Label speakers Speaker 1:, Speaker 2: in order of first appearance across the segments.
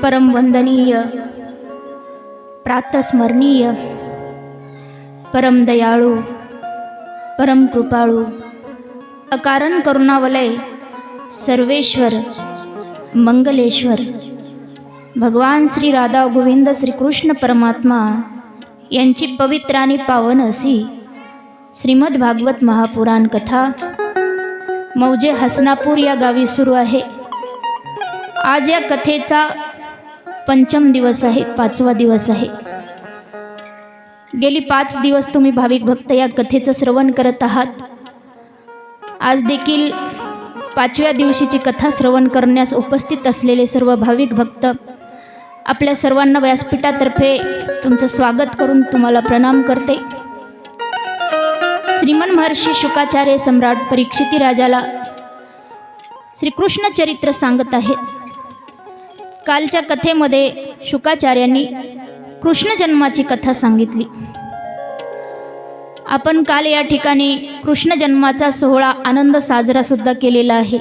Speaker 1: परमवंदनीय, प्रातस्मरणीय, परम दयाळू, परम कृपाळू, अकारण करुणावलय, सर्वेश्वर, मंगलेश्वर भगवान श्री राधा गोविंद श्रीकृष्ण परमात्मा यांची पवित्र आणि पावन अशी श्रीमद भागवत महापुराण कथा मौजे हसनापूर या गावी सुरू आहे। आज या कथेचा पंचम दिवस आहे, 5वा दिवस आहे। गेली 5 दिवस तुम्ही भाविक भक्त या कथेचं श्रवण करत आहात। आज देखील 5व्या दिवशीची कथा श्रवण करण्यास उपस्थित असलेले सर्व भाविक भक्त आपल्या सर्वांना व्यासपीठातर्फे तुमचं स्वागत करून तुम्हाला प्रणाम करते। श्रीमन महर्षी शुकाचार्य सम्राट परीक्षिती राजाला श्रीकृष्ण चरित्र सांगत आहेत। कालच्या कथेमध्ये शुकाचार्यांनी कृष्ण जन्माची कथा सांगितली। आपण काल या ठिकाणी कृष्ण जन्माचा सोहळा आनंद साजरा सुद्धा केलेला आहे।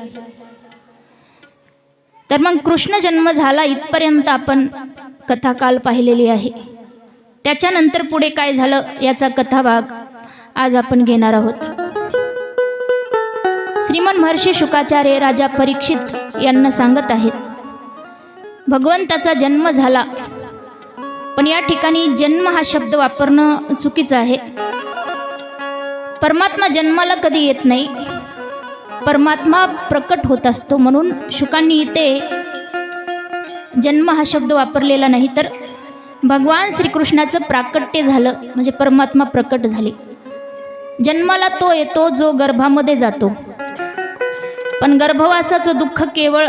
Speaker 1: तर मग कृष्ण जन्म झाला इथपर्यंत आपण कथा काल पाहिलेली आहे। त्याच्यानंतर पुढे काय झालं याचा कथाभाग आज आपण घेणार आहोत। श्रीमन महर्षी शुकाचार्य राजा परीक्षित यांना सांगत आहेत, भगवंताचा जन्म झाला, पण या ठिकाणी जन्म हा शब्द वापरणं चुकीचं आहे। परमात्मा जन्माला कधी येत नाही, परमात्मा प्रकट होत असतो, म्हणून शुकांनी इथे जन्म हा शब्द वापरलेला नाही, तर भगवान श्रीकृष्णाचं प्राकट्य झालं म्हणजे परमात्मा प्रकट झाले। जन्माला तो येतो जो गर्भामध्ये जातो, पण गर्भवासाचं दुःख केवळ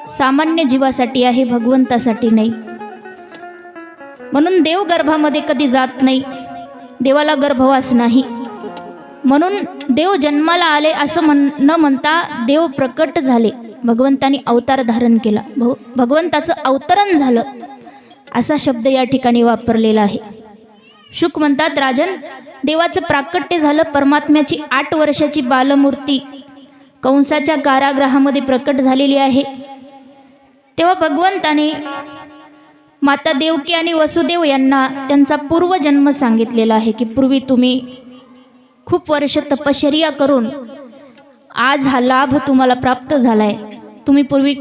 Speaker 1: सामान्य जीवासाठी आहे, भगवंतासाठी नाही। म्हणून देव गर्भामध्ये कधी जात नाही, देवाला गर्भवास नाही। म्हणून देव जन्माला आले असं न म्हणता देव प्रकट झाले, भगवंतानी अवतार धारण केला, भगवंताचं अवतरण झालं असा शब्द या ठिकाणी वापरलेला आहे। शुक म्हणतात, राजन, देवाचं प्राकट्य झालं, परमात्म्याची 8 वर्षाची बालमूर्ती कंसाच्या कारागृहामध्ये प्रकट झालेली आहे। तेव्हा भगवंताने माता देवकी आणि वसुदेव यांना त्यांचा पूर्वजन्म सांगितलेला आहे की पूर्वी तुम्ही खूप वर्ष तपश्चर्या करून आज हा लाभ तुम्हाला प्राप्त झालाय। तुम्ही पूर्वी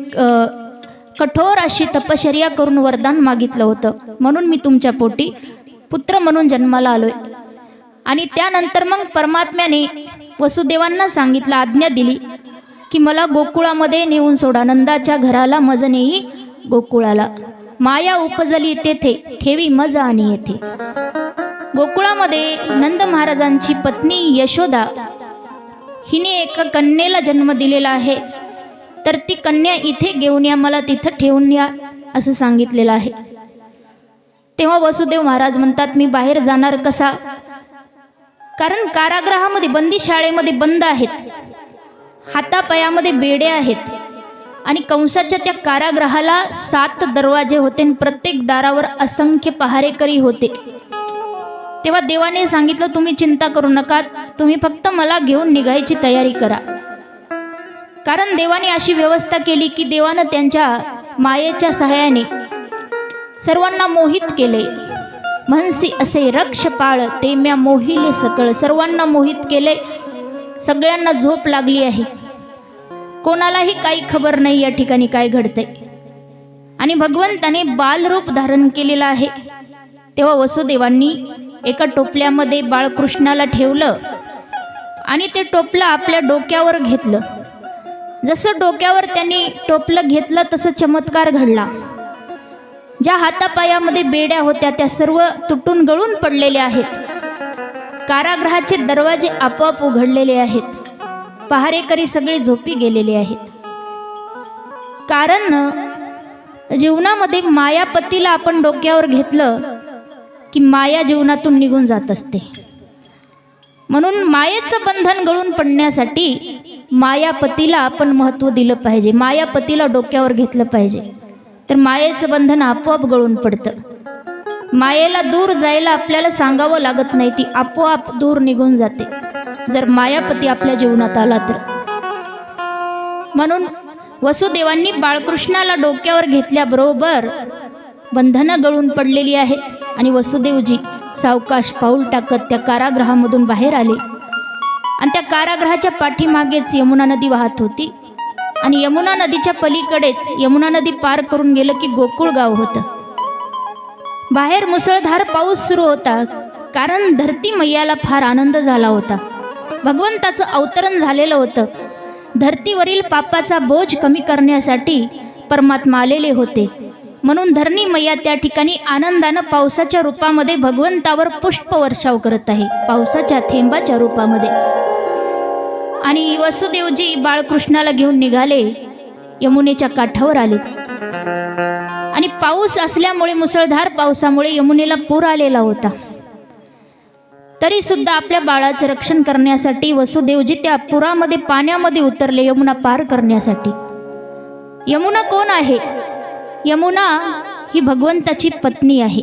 Speaker 1: कठोर अशी तपश्चर्या करून वरदान मागितलं होतं, म्हणून मी तुमच्या पोटी पुत्र म्हणून जन्माला आलोय। आणि त्यानंतर मग परमात्म्याने वसुदेवांना सांगितलं, आज्ञा दिली की मला गोकुळामध्ये नेऊन सोडा, नंदाच्या घराला मज नेई गोकुळाला, माया उपजली तेथे ठेवी मज आणि येथे। गोकुळामध्ये नंद महाराजांची पत्नी यशोदा हिने एका कन्येला जन्म दिलेला आहे, तर ती कन्या इथे घेऊन या, मला तिथं ठेवून या असं सांगितलेलं आहे। तेव्हा वसुदेव महाराज म्हणतात, मी बाहेर जाणार कसा, कारण कारागृहामध्ये बंदीशाळेमध्ये बंद आहेत, हातापायामध्ये बेडे आहेत आणि कंसाच्या त्या कारागृहाला 7 दरवाजे होते आणि प्रत्येक दारावर असंख्य पहारेकरी होते। तेव्हा देवाने सांगितलं, तुम्ही चिंता करू नका, तुम्ही फक्त मला घेऊन निघायची तयारी करा। कारण देवाने अशी व्यवस्था केली की देवानं त्यांच्या मायेच्या सहाय्याने सर्वांना मोहित केले। म्हणसी असे रक्षपाळ ते म्या मोहिले सकळ, सर्वांना मोहित केले, सगळ्यांना झोप लागली आहे, कोणालाही काही खबर नाही या ठिकाणी काय घडतंय। आणि भगवंताने बालरूप धारण केलेलं आहे। तेव्हा वसुदेवांनी एका टोपल्यामध्ये बाळकृष्णाला ठेवलं आणि ते टोपलं आपल्या डोक्यावर घेतलं। जसं डोक्यावर त्यांनी टोपलं घेतलं तसं चमत्कार घडला। ज्या हातापायामध्ये बेड्या होत्या त्या सर्व तुटून गळून पडलेल्या आहेत, कारागृहाचे दरवाजे आपोआप उघडलेले आहेत, पहारेकरी सगळे झोपी गेलेले आहेत। कारण जीवनामध्ये मायापतीला आपण डोक्यावर घेतलं की माया जीवनातून निघून जात असते, म्हणून मायेचं बंधन गळून पडण्यासाठी मायापतीला आपण महत्त्व दिलं पाहिजे, मायापतीला डोक्यावर घेतलं पाहिजे, तर मायेचं बंधन आपोआप गळून पडतं। मायेला दूर जायला आपल्याला सांगावं लागत नाही, ती आपोआप दूर निघून जाते जर मायापती आपल्या जीवनात आला तर। म्हणून वसुदेवांनी बाळकृष्णाला डोक्यावर घेतल्याबरोबर बंधनं गळून पडलेली आहेत आणि वसुदेवजी सावकाश पाऊल टाकत त्या कारागृहामधून बाहेर आले आणि त्या कारागृहाच्या पाठीमागेच यमुना नदी वाहत होती आणि यमुना नदीच्या पलीकडेच यमुना नदी पार करून गेलं की गोकुळ गाव होतं. बाहेर मुसळधार पाऊस सुरू होता, कारण धरती मैयाला फार आनंद झाला होता. भगवंताचं अवतरण झालेलं होतं. धरतीवरील पापाचा बोज कमी करण्यासाठी परमात्मा आलेले होते. म्हणून धरणी मैया त्या ठिकाणी आनंदानं पावसाच्या रूपामध्ये भगवंतावर पुष्पवर्षाव करत आहे, पावसाच्या थेंबाच्या रूपामध्ये. आणि वसुदेवजी बाळकृष्णाला घेऊन निघाले, यमुनेच्या काठावर आले आणि पाऊस असल्यामुळे, मुसळधार पावसामुळे यमुनेला पूर आलेला होता. तरी सुद्धा आपल्या बाळाचं रक्षण करण्यासाठी वसुदेवजी त्या पुरामध्ये, पाण्यामध्ये उतरले यमुना पार करण्यासाठी. यमुना कोण आहे? यमुना ही भगवंताची पत्नी आहे.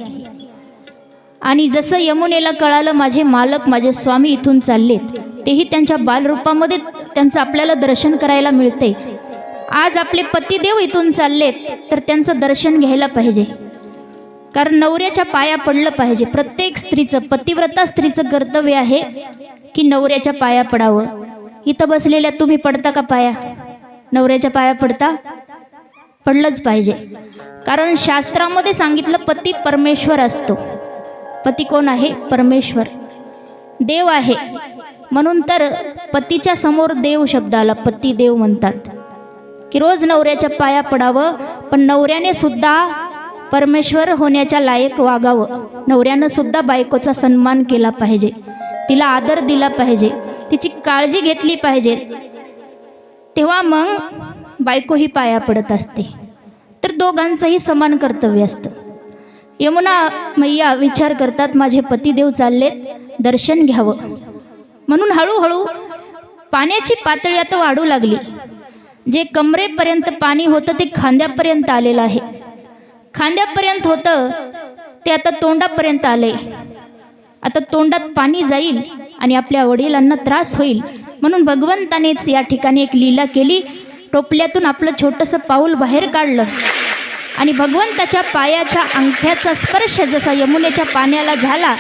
Speaker 1: आणि जसं यमुनेला कळालं माझे मालक, माझे स्वामी इथून चाललेत, तेही त्यांच्या बालरूपामध्ये त्यांचं आपल्याला दर्शन करायला मिळते. आज आपले पतिदेव इथून चाललेत तर त्यांचं दर्शन घ्यायला पाहिजे, कारण नवऱ्याच्या पाया पडलं पाहिजे. प्रत्येक स्त्रीचं, पतिव्रता स्त्रीचं कर्तव्य आहे की नवऱ्याच्या पाया पडावं. इथं बसलेल्या तुम्ही पडता का पाया? नवऱ्याच्या पाया पडता? पडलंच पाहिजे, कारण शास्त्रामध्ये सांगितलं पती परमेश्वर असतो. पती कोण आहे? परमेश्वर, देव आहे. म्हणून तर पतीच्या समोर देव शब्द आला, पती देव म्हणतात की रोज नवऱ्याच्या पाया पडावं. पण नवऱ्याने सुद्धा परमेश्वर होण्याच्या लायक वागावं. नवऱ्यानं सुद्धा बायकोचा सन्मान केला पाहिजे, तिला आदर दिला पाहिजे, तिची काळजी घेतली पाहिजे. तेव्हा मग बायको ही पाया पडत असते. तर दोघांचंही समान कर्तव्य असतं. यमुना मैया विचार करतात, माझे पतिदेव चाललेत, दर्शन घ्यावं. म्हणून हळूहळू पाण्याची पातळी आता वाढू लागली. जे कमरेपर्यंत पाणी होतं ते खांद्यापर्यंत आलेलं आहे. खांद्यापर्यंत होतं ते आता तोंडापर्यंत आले. आता तोंडात पाणी जाईल आणि आपल्या वडिलांना त्रास होईल. म्हणून भगवंतानेच या ठिकाणी एक लीला केली. टोपल्यातून आपलं छोटंसं पाऊल बाहेर काढलं आणि भगवंताच्या पायाचा, अंगठ्याचा स्पर्श जसा यमुनेच्या पाण्याला झाला,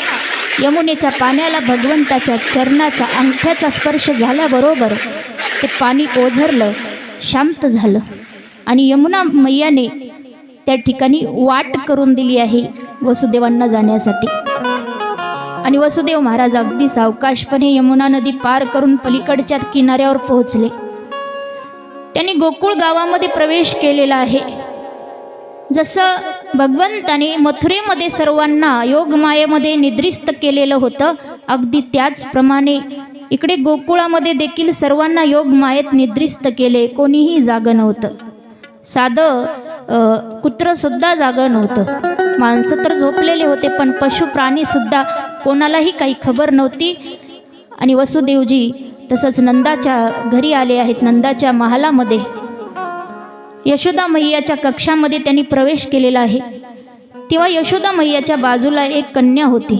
Speaker 1: यमुनेच्या पाण्याला भगवंताच्या चरणाचा, अंगठ्याचा स्पर्श झाल्याबरोबर ते पाणी ओझरलं, शांत झालं. आणि यमुना मैयाने त्या ठिकाणी वाट करून दिली आहे वसुदेवांना जाण्यासाठी. आणि वसुदेव महाराज अगदी सावकाशपणे यमुना नदी पार करून पलीकडच्या किनाऱ्यावर पोहोचले. त्यांनी गोकुळ गावामध्ये प्रवेश केलेला आहे. जसं भगवंताने मथुरेमध्ये सर्वांना योगमायेमध्ये निद्रिस्त केलेलं होतं, अगदी त्याचप्रमाणे इकडे गोकुळामध्ये देखील सर्वांना योगमायेत निद्रिस्त केले. कोणीही जागं नव्हतं. साधं कुत्रंसुद्धा जागं नव्हतं. माणसं तर झोपलेले होते, पण पशु प्राणीसुद्धा कोणालाही काही खबर नव्हती. आणि वसुदेवजी तसंच नंदाच्या घरी आले आहेत. नंदाच्या महालामध्ये यशोदा मैयाच्या कक्षामध्ये त्यांनी प्रवेश केलेला आहे. तेव्हा यशोदा मैयाच्या बाजूला एक कन्या होती.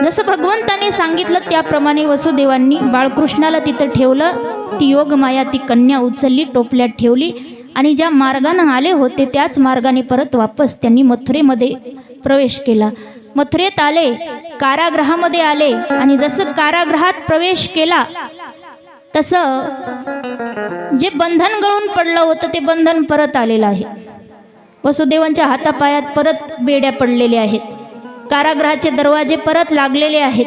Speaker 1: जसं भगवंताने सांगितलं त्याप्रमाणे वसुदेवांनी बाळकृष्णाला तिथं ठेवलं. ती योगमाया, ती कन्या उचलली, टोपल्यात ठेवली आणि ज्या मार्गाने आले होते त्याच मार्गाने परत वापस त्यांनी मथुरेमध्ये प्रवेश केला. मथुरेत आले, कारागृहामध्ये आले आणि जसं कारागृहात प्रवेश केला तसं जे बंधन गळून पडलं होतं ते बंधन परत आलेलं आहे. वसुदेवांच्या हातापायात परत बेड्या पडलेल्या आहेत. कारागृहाचे दरवाजे परत लागलेले आहेत.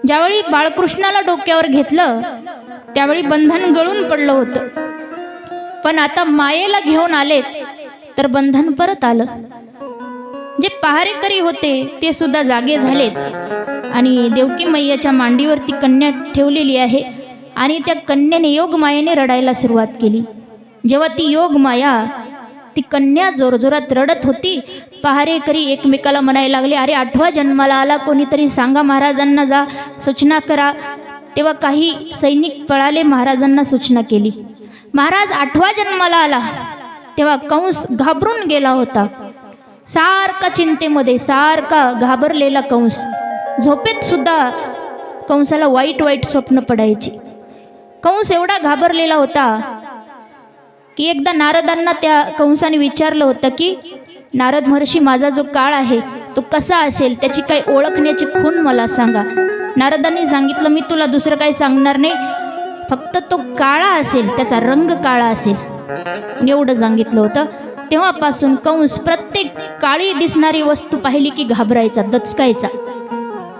Speaker 1: ज्यावेळी बाळकृष्णाला डोक्यावर घेतलं त्यावेळी बंधन गळून पडलं होतं, पण आता मायेला घेऊन आलेत तर बंधन परत आलं. जे पहारेकरी होते ते सुद्धा जागे झालेत आणि देवकी मैयाच्या मांडीवरती कन्या ठेवलेली आहे आणि त्या कन्याने योगमायेने रडायला सुरुवात केली. जेव्हा ती योगमाया, ती कन्या जोरजोरात रडत होती, पहारेकरी एकमेकाला म्हणायला लागले, अरे 8व्या जन्माला आला, कोणीतरी सांगा महाराजांना, जा सूचना करा. तेव्हा काही सैनिक पळाले, महाराजांना सूचना केली. महाराज 8व्या जन्माला आला. तेव्हा कंस घाबरून गेला होता. सारखा चिंतेमध्ये, सारखा घाबरलेला कंस. झोपेत सुद्धा कंसाला वाईट वाईट स्वप्न पडायची. कंस एवढा घाबरलेला होता की एकदा नारदांना त्या कंसाने विचारलं होतं की नारद महर्षी, माझा जो काळ आहे तो कसा असेल, त्याची काही ओळखण्याची खूण मला सांगा. नारदांनी सांगितलं, मी तुला दुसरं काही सांगणार नाही, फक्त तो काळा असेल, त्याचा रंग काळा असेल, एवढं सांगितलं होतं. तेव्हापासून कंस प्रत्येक काळी दिसणारी वस्तू पाहिली की घाबरायचा, दचकायचा.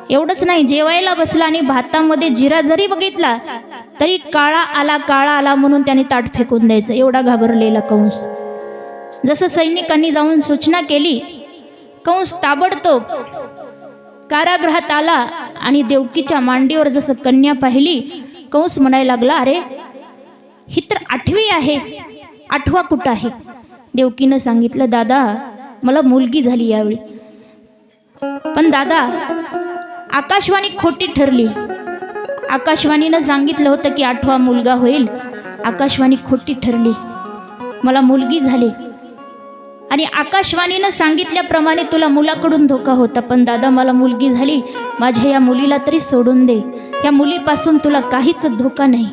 Speaker 1: एवढंच नाही, जेवायला बसला आणि भातामध्ये जिरा जरी बघितला तरी काळा आला म्हणून त्याने ताट फेकून द्यायचं, एवढा घाबरलेला कंस. जसं सैनिकांनी जाऊन सूचना केली, कंस ताबडतोब कारागृहात आला आणि देवकीच्या मांडीवर जसं कन्या पाहिली, कंस म्हणायला लागला, अरे ही तर 8वी आहे, 8वा कुठं आहे? देवकीनं सांगितलं, दादा मला मुलगी झाली यावेळी. पण दादा आकाशवाणी खोटी ठरली. आकाशवाणीनं सांगितलं होतं की 8वा मुलगा होईल, आकाशवाणी खोटी ठरली, मला मुलगी झाली. आणि आकाशवाणीनं सांगितल्याप्रमाणे तुला मुलाकडून धोका होता, पण दादा मला मुलगी झाली, माझ्या या मुलीला तरी सोडून दे, या मुलीपासून तुला काहीच धोका नाही.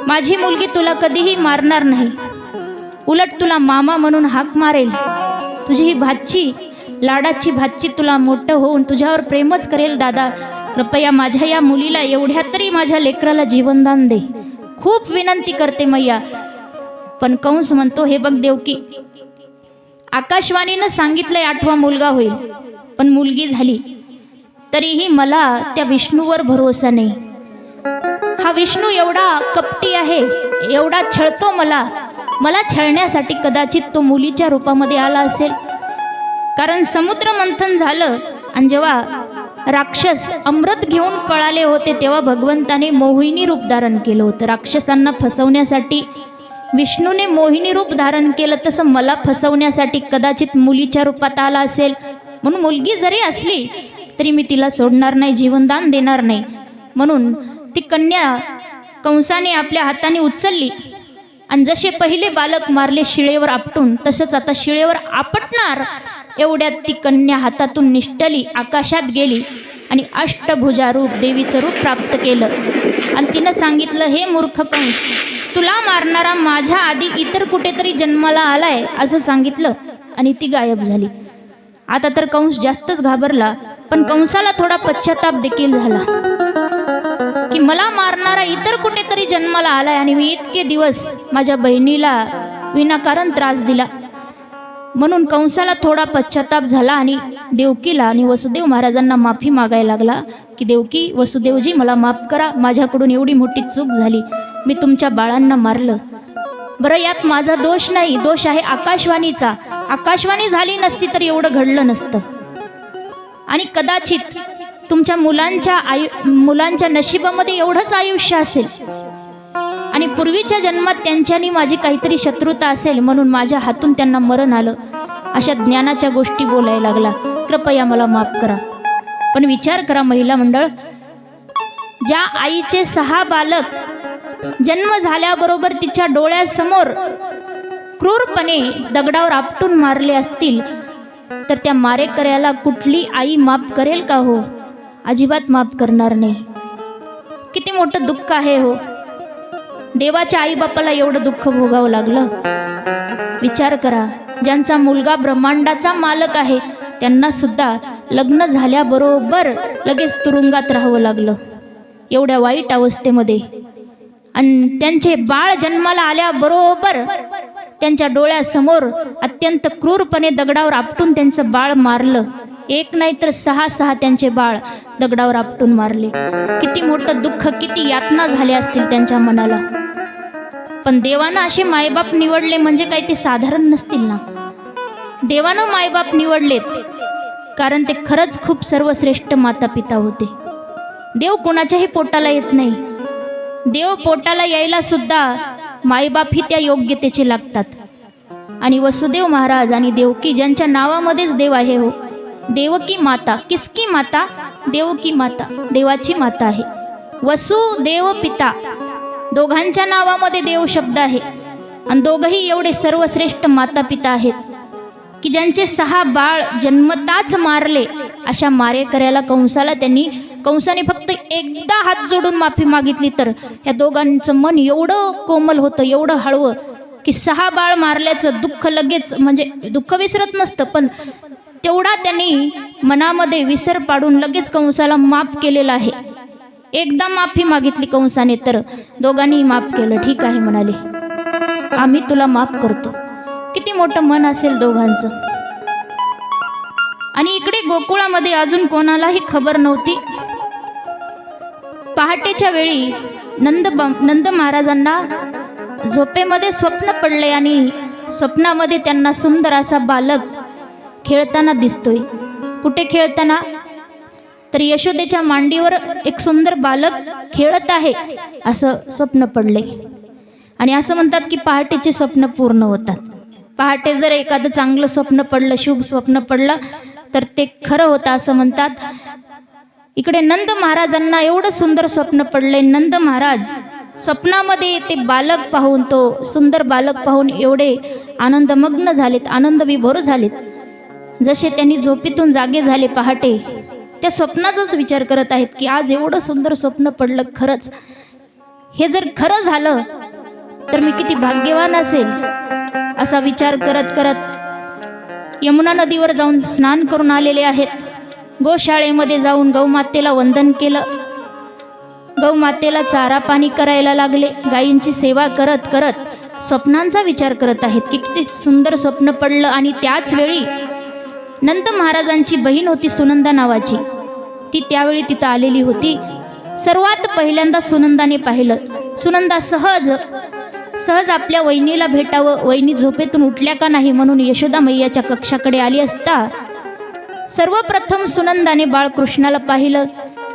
Speaker 1: माझी मुलगी तुला कधीही मारणार नाही, उलट तुला मामा म्हणून हाक मारेल. तुझी ही भाची, लाडाची भाची तुला मोठं होऊन तुझ्यावर प्रेमच करेल. दादा कृपया माझ्या या मुलीला, एवढ्या तरी माझ्या लेकराला जीवनदान दे, खूप विनंती करते मैया. पण कंस म्हणतो, हे बघ देवकी, आकाशवाणीनं सांगितलंय 8वा मुलगा होईल, पण मुलगी झाली, तरीही मला त्या विष्णूवर भरोसा नाही. हा विष्णू एवढा कपटी आहे, एवढा छळतो मला छळण्यासाठी कदाचित तो मुलीच्या रूपामध्ये आला असेल. कारण समुद्र मंथन झालं आणि जेव्हा राक्षस अमृत घेऊन पळाले होते तेव्हा भगवंताने मोहिनी रूप धारण केलं होतं. राक्षसांना फसवण्यासाठी विष्णूने मोहिनी रूप धारण केलं, तसं मला फसवण्यासाठी कदाचित मुलीच्या रूपात आला असेल. म्हणून मुलगी जरी असली तरी मी तिला सोडणार नाही, जीवनदान देणार नाही. म्हणून ती कन्या कंसाने आपल्या हाताने उचलली आणि जसे पहिले बालक मारले शिळेवर आपटून, तसंच आता शिळेवर आपटणार एवढ्यात ती कन्या हातातून निष्ठली, आकाशात गेली आणि अष्टभुजा रूप, देवीचं रूप प्राप्त केलं. आणि तिनं सांगितलं, हे मूर्ख कंस, तुला मारणारा माझ्या आधी इतर कुठेतरी जन्माला आलाय असं सांगितलं आणि ती गायब झाली. आता तर कंस जास्तच घाबरला, पण कंसाला थोडा पश्चाताप देखील झाला की मला मारणारा इतर कुठेतरी जन्माला आलाय आणि मी इतके दिवस माझ्या बहिणीला विनाकारण त्रास दिला. म्हणून कंसाला थोडा पश्चाताप झाला आणि देवकीला आणि वसुदेव महाराजांना माफी मागायला लागला की देवकी, वसुदेवजी मला माफ करा, माझ्याकडून एवढी मोठी चूक झाली, मी तुमच्या बाळांना मारलं. बरं, यात माझा दोष नाही, दोष आहे आकाशवाणीचा. आकाशवाणी झाली नसती तर एवढं घडलं नसतं. आणि कदाचित तुमच्या मुलांच्या नशिबामध्ये एवढंच आयुष्य असेल आणि पूर्वीच्या जन्मात त्यांच्यानी माझी काहीतरी शत्रुता असेल, म्हणून माझ्या हातून त्यांना मरण आलं. अशा ज्ञानाच्या गोष्टी बोलायला लागला. कृपया मला माफ करा. पण विचार करा महिला मंडळ, ज्या आईचे 6 बालक जन्म झाल्याबरोबर तिच्या डोळ्यासमोर क्रूरपणे दगडावर आपटून मारले असतील, तर त्या मारेकऱ्याला कुठली आई माफ करेल का हो? अजिबात माफ करणार नाही. किती मोठं दुःख आहे हो. देवाच्या आईबापाला एवढं दुःख भोगावं लागलं. विचार करा, ज्यांचा मुलगा ब्रह्मांडाचा मालक आहे त्यांना सुद्धा लग्न झाल्याबरोबर लगेच तुरुंगात राहावं लागलं, एवढ्या वाईट अवस्थेमध्ये. आणि त्यांचे बाळ जन्माला आल्याबरोबर त्यांच्या डोळ्यासमोर अत्यंत क्रूरपणे दगडावर आपटून त्यांचं बाळ मारलं. एक नाही तर 6 त्यांचे बाळ दगडावर आपटून मारले. किती मोठं दुःख, किती यातना झाल्या असतील त्यांच्या मनाला. पण देवानं असे मायबाप निवडले म्हणजे काही ते साधारण नसतील ना. देवानं मायबाप निवडलेत कारण ते खरंच खूप सर्वश्रेष्ठ माता पिता होते. देव कोणाच्याही पोटाला येत नाही. देव पोटाला यायला सुद्धा मायबाप ही त्या योग्यतेचे लागतात. आणि वसुदेव महाराज आणि देवकी, ज्यांच्या नावामध्येच देव आहे हो, देवकी माता, किसकी माता? देवकी माता, देवाची माता आहे. वसुदेव पिता, दोघांच्या नावामध्ये देव शब्द आहे. आणि दोघंही एवढे सर्वश्रेष्ठ माता पिता आहेत की ज्यांचे 6 बाळ जन्मताच मारले. अशा मारेकऱ्याला कंसाने फक्त एकदा हात जोडून माफी मागितली तर ह्या दोघांचं मन एवढं कोमल होतं, एवढं हळवं की 6 बाळ मारल्याचं दुःख लगेच, म्हणजे दुःख विसरत नसतं, पण तेवढा त्यांनी मनामध्ये विसर पाडून लगेच कंसाला माफ केलेला आहे. एकदा माफी मागितली कंसाने तर दोघांनीही माफ केलं. ठीक आहे म्हणाले, आम्ही तुला माफ करतो. किती मोठं मन असेल दोघांचं. आणि इकडे गोकुळामध्ये अजून कोणालाही खबर नव्हती. पहाटेच्या वेळी नंद महाराजांना झोपेमध्ये स्वप्न पडले आणि स्वप्नामध्ये त्यांना सुंदर असा बालक खेळताना दिसतोय. कुठे खेळताना? तर यशोदेच्या मांडीवर एक सुंदर बालक खेळत आहे असं स्वप्न पडले. आणि असं म्हणतात की पहाटेचे स्वप्न पूर्ण होतात. पहाटे जर एखादं चांगलं स्वप्न पडलं, शुभ स्वप्न पडलं तर ते खरं होतं असं म्हणतात. इकडे नंद महाराजांना एवढं सुंदर स्वप्न पडले. नंद महाराज स्वप्नामध्ये ते बालक पाहून, तो सुंदर बालक पाहून एवढे आनंदमग्न झालेत, आनंद विभोर झालेत. जसे त्यांनी झोपेतून जागे झाले पहाटे, त्या स्वप्नाचाच विचार करत आहेत की आज एवढं सुंदर स्वप्न पडलं. खरंच हे जर खरं झालं तर मी किती भाग्यवान असेल असा विचार करत करत यमुना नदीवर जाऊन स्नान करून आलेले आहेत. गोशाळेमध्ये जाऊन गौमातेला वंदन केलं. गौमातेला चारा पाणी करायला लागले. गायींची सेवा करत करत स्वप्नांचा विचार करत आहेत की किती सुंदर स्वप्न पडलं. आणि त्याच वेळी नंद महाराजांची बहीण होती सुनंदा नावाची, ती त्यावेळी तिथं आलेली होती. सर्वात पहिल्यांदा सुनंदाने पाहिलं. सुनंदा सहज आपल्या वहिनीला भेटावं, वहिनी झोपेतून उठल्या का नाही म्हणून यशोदा मैयाच्या कक्षाकडे आली असता सर्वप्रथम सुनंदाने बाळकृष्णाला पाहिलं.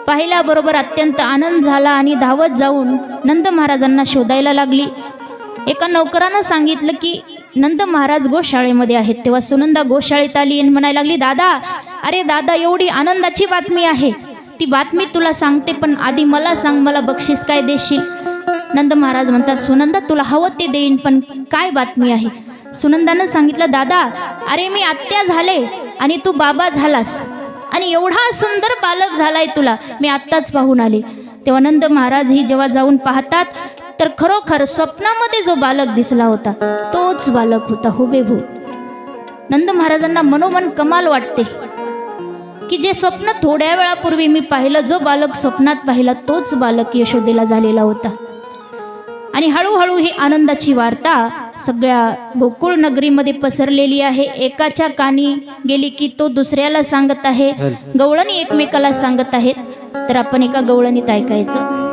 Speaker 1: पाहिल्याबरोबर अत्यंत आनंद झाला आणि धावत जाऊन नंद महाराजांना शोधायला लागली. एका नौकरानं सांगितलं की नंद महाराज गोशाळेमध्ये आहेत. तेव्हा सुनंदा गोशाळेत आली आणि म्हणायला लागली, दादा, अरे दादा, एवढी आनंदाची बातमी आहे, ती बातमी तुला सांगते, पण आधी मला सांग, मला बक्षीस काय देशील? नंद महाराज म्हणतात, सुनंदा, तुला हवं ते देईन, पण काय बातमी आहे? सुनंदानं सांगितलं, दादा, अरे मी आत्या झाले आणि तू बाबा झालास आणि एवढा सुंदर बालक झालाय तुला, मी आत्ताच पाहून आले. तेव्हा नंद महाराज ही जेव्हा जाऊन पाहतात तर खरोखर स्वप्नामध्ये जो बालक दिसला होता तोच बालक होता हुबेहूब. नंद महाराजांना मनोमन कमाल वाटते की जे स्वप्न थोड्या वेळापूर्वी मी पाहिलं, जो बालक स्वप्नात पाहिला तोच बालक यशोदेला झालेला होता. आणि हळूहळू ही आनंदाची वार्ता सगळ्या गोकुळ नगरीमध्ये पसरलेली आहे. एकाच्या कानी गेली की तो दुसऱ्याला सांगत आहे, गवळणी एकमेकाला सांगत आहेत. तर आपण एका गवळणीत ऐकायचं.